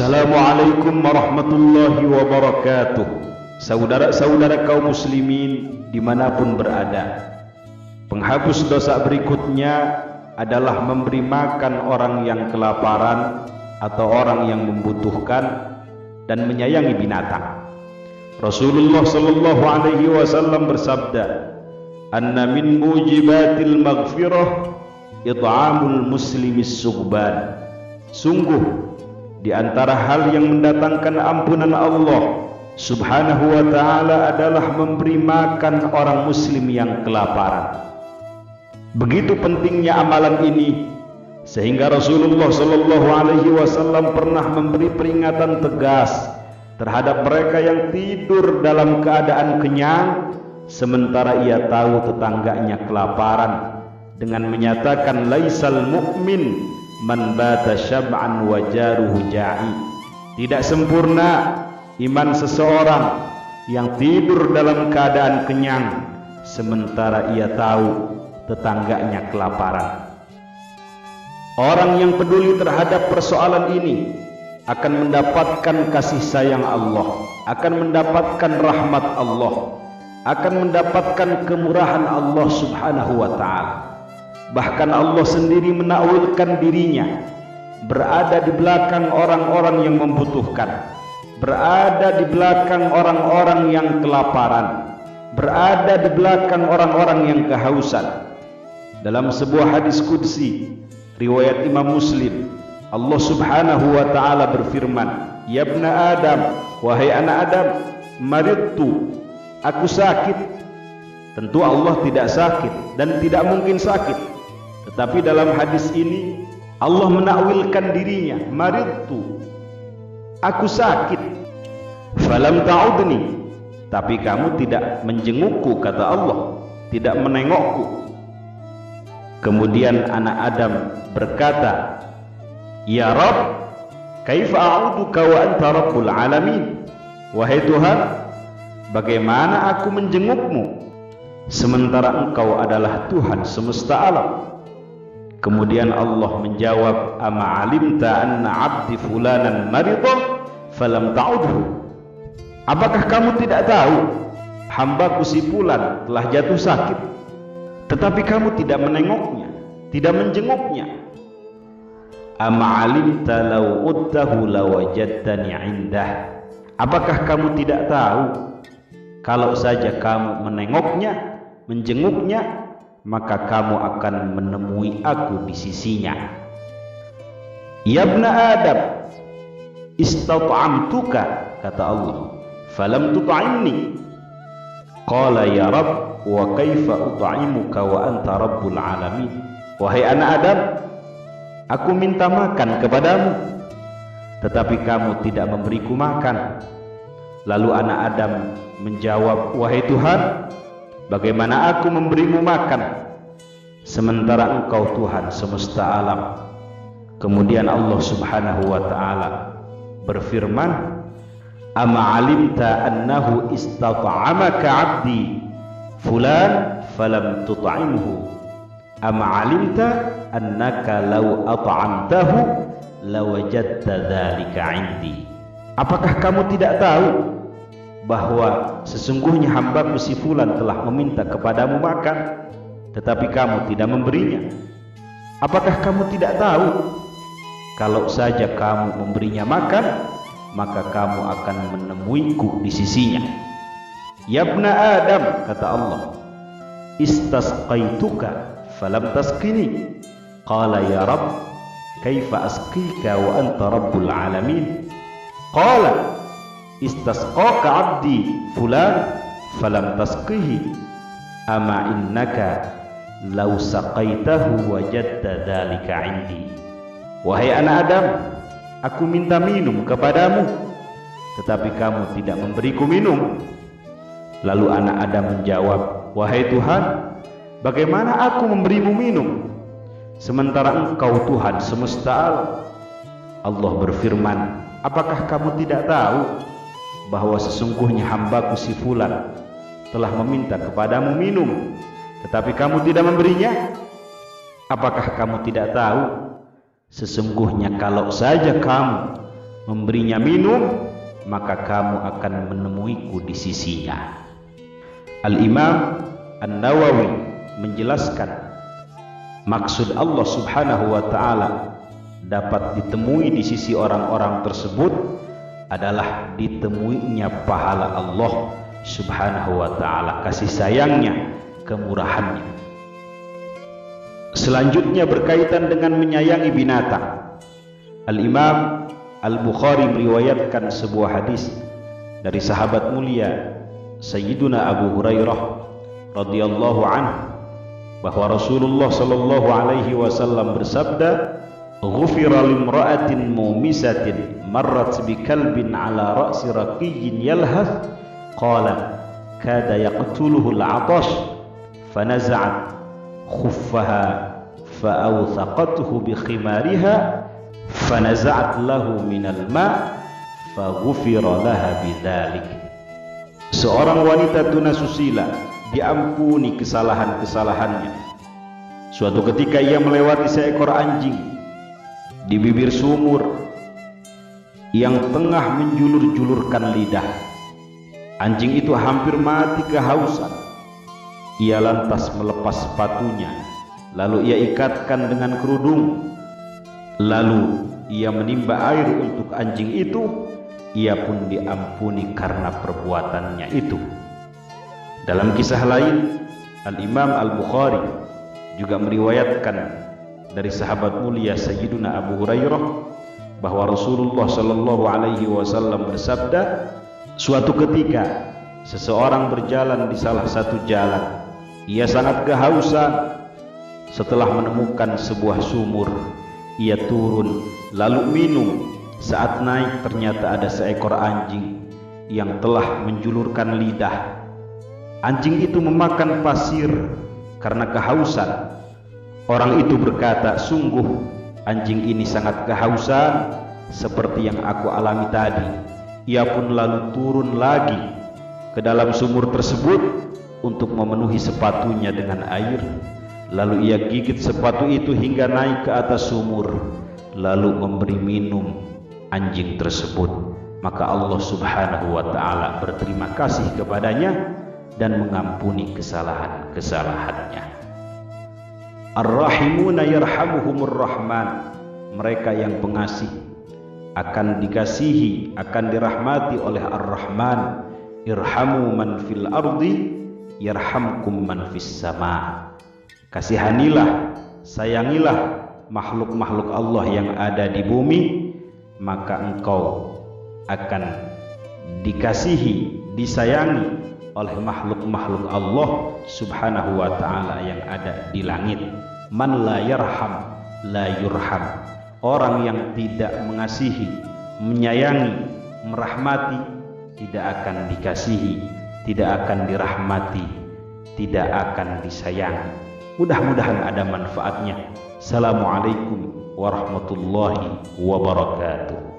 Assalamualaikum warahmatullahi wabarakatuh. Saudara-saudara kaum muslimin dimanapun berada, penghapus dosa berikutnya adalah memberi makan orang yang kelaparan atau orang yang membutuhkan dan menyayangi binatang. Rasulullah sallallahu alaihi wasallam bersabda, "Anna min mujibatil maghfirah it'amul muslimis sughban." Sungguh di antara hal yang mendatangkan ampunan Allah Subhanahu wa ta'ala adalah memberi makan orang muslim yang kelaparan. Begitu pentingnya amalan ini sehingga Rasulullah sallallahu alaihi wasallam pernah memberi peringatan tegas terhadap mereka yang tidur dalam keadaan kenyang sementara ia tahu tetangganya kelaparan, dengan menyatakan laisal mu'min man bata syab'an wa jaruhu ja'i. Tidak sempurna iman seseorang yang tidur dalam keadaan kenyang sementara ia tahu tetangganya kelaparan. Orang yang peduli terhadap persoalan ini akan mendapatkan kasih sayang Allah, akan mendapatkan rahmat Allah, akan mendapatkan kemurahan Allah Subhanahu wa ta'ala. Bahkan Allah sendiri menakwilkan dirinya berada di belakang orang-orang yang membutuhkan, berada di belakang orang-orang yang kelaparan, berada di belakang orang-orang yang kehausan. Dalam sebuah hadis qudsi riwayat Imam Muslim, Allah Subhanahu wa ta'ala berfirman, "Ya ibna Adam, wahai anak Adam, maridtu, aku sakit." Tentu Allah tidak sakit dan tidak mungkin sakit. Tetapi dalam hadis ini Allah menakwilkan dirinya, maridtu, aku sakit. Falam ta'udni, tapi kamu tidak menjengukku, kata Allah, tidak menengokku. Kemudian anak Adam berkata, "Ya Rabb, kaifa a'uduka wa anta rabbul alamin?" Wahai Tuhan, bagaimana aku menjengukmu sementara engkau adalah Tuhan semesta alam? Kemudian Allah menjawab, "Ama alimta anna 'abdi fulanan maridha falam ta'udhu?" Apakah kamu tidak tahu hambaku si fulan telah jatuh sakit tetapi kamu tidak menengoknya, tidak menjenguknya? "Ama alimta law udtahu lawajadtani 'indah?" Apakah kamu tidak tahu kalau saja kamu menengoknya, menjenguknya, maka kamu akan menemui aku di sisinya? "Ya ibna Adam, istat'amtuka," kata Allah, "falam tut'imni." Qala, "Ya Rabb, wa kaifa ut'imuka wa anta rabbul alamin?" Wahai anak Adam, aku minta makan kepadamu tetapi kamu tidak memberiku makan. Lalu anak Adam menjawab, "Wahai Tuhan, bagaimana aku memberimu makan sementara engkau Tuhan semesta alam?" Kemudian Allah Subhanahu wa ta'ala berfirman, "Ama alimta annahu istat'amaka 'abdi fulan falam tut'imhu? Ama alimta annaka law at'amtahu lawajadta dzalika 'indi?" Apakah kamu tidak tahu bahwa sesungguhnya hambaku si fulan telah meminta kepadamu makan tetapi kamu tidak memberinya? Apakah kamu tidak tahu kalau saja kamu memberinya makan maka kamu akan menemuiku di sisinya? "Ya ibna Adam," kata Allah, "istasqaituka falam tasqini." Qala, "Ya Rabb, kaifa asqika wa anta rabbul alamin?" Qala, "Istasqaka 'abdi fulan falam tasqihi. Ama innaka law saqaitahu wajadta dzalika 'indi." Wahai anak Adam, aku minta minum kepadamu tetapi kamu tidak memberiku minum. Lalu anak Adam menjawab, "Wahai Tuhan, bagaimana aku memberimu minum sementara engkau Tuhan semesta alam?" Allah berfirman, "Apakah kamu tidak tahu bahwa sesungguhnya hambaku si fulan telah meminta kepadamu minum tetapi kamu tidak memberinya? Apakah kamu tidak tahu sesungguhnya kalau saja kamu memberinya minum, maka kamu akan menemuiku di sisinya. Al-Imam An-Nawawi menjelaskan maksud Allah Subhanahu wa ta'ala dapat ditemui di sisi orang-orang tersebut adalah ditemuinya pahala Allah Subhanahu wa ta'ala, kasih sayangnya, kemurahannya. Selanjutnya berkaitan dengan menyayangi binatang. Al-Imam Al-Bukhari meriwayatkan sebuah hadis dari sahabat mulia Sayyiduna Abu Hurairah radhiyallahu anhu bahwa Rasulullah sallallahu alaihi wasallam bersabda, "Ghufira limra'atin mumisatin marrat bikalbin ala ra'si raqiyyin yalhath qala kada yaqtuluhu al-'atash fanaza'at khuffaha fa'awthaqathu bi khimariha fanaza'at lahu minal ma' faghufira laha bidzalik." Seorang wanita tunasusila diampuni kesalahan-kesalahannya. Suatu ketika ia melewati seekor anjing di bibir sumur yang tengah menjulur-julurkan lidah. Anjing itu hampir mati kehausan. Ia lantas melepas sepatunya, lalu ia ikatkan dengan kerudung. Lalu ia menimba air untuk anjing itu. Ia pun diampuni karena perbuatannya itu. Dalam kisah lain, Al-Imam Al-Bukhari juga meriwayatkan dari sahabat mulia Sayyiduna Abu Hurairah bahwa Rasulullah sallallahu alaihi wasallam bersabda, suatu ketika seseorang berjalan di salah satu jalan. Ia sangat kehausan. Setelah menemukan sebuah sumur, ia turun lalu minum. Saat naik ternyata ada seekor anjing yang telah menjulurkan lidah. Anjing itu memakan pasir karena kehausan. Orang itu berkata, "Sungguh anjing ini sangat kehausan seperti yang aku alami tadi." Ia pun lalu turun lagi ke dalam sumur tersebut untuk memenuhi sepatunya dengan air. Lalu ia gigit sepatu itu hingga naik ke atas sumur, lalu memberi minum anjing tersebut. Maka Allah Subhanahu wa ta'ala berterima kasih kepadanya dan mengampuni kesalahan-kesalahannya. Ar-Rahimuna yarhamuhumur Rahman. Mereka yang pengasih akan dikasihi, akan dirahmati oleh Ar-Rahman. Irhamu man fil ardi yarhamkum man fis sama. Kasihanilah, sayangilah makhluk-makhluk Allah yang ada di bumi, maka engkau akan dikasihi, disayangi oleh makhluk-makhluk Allah Subhanahu wa ta'ala yang ada di langit. Man la yarham la yurham. Orang yang tidak mengasihi, menyayangi, merahmati, tidak akan dikasihi, tidak akan dirahmati, tidak akan disayangi. Mudah-mudahan ada manfaatnya. Assalamualaikum warahmatullahi wabarakatuh.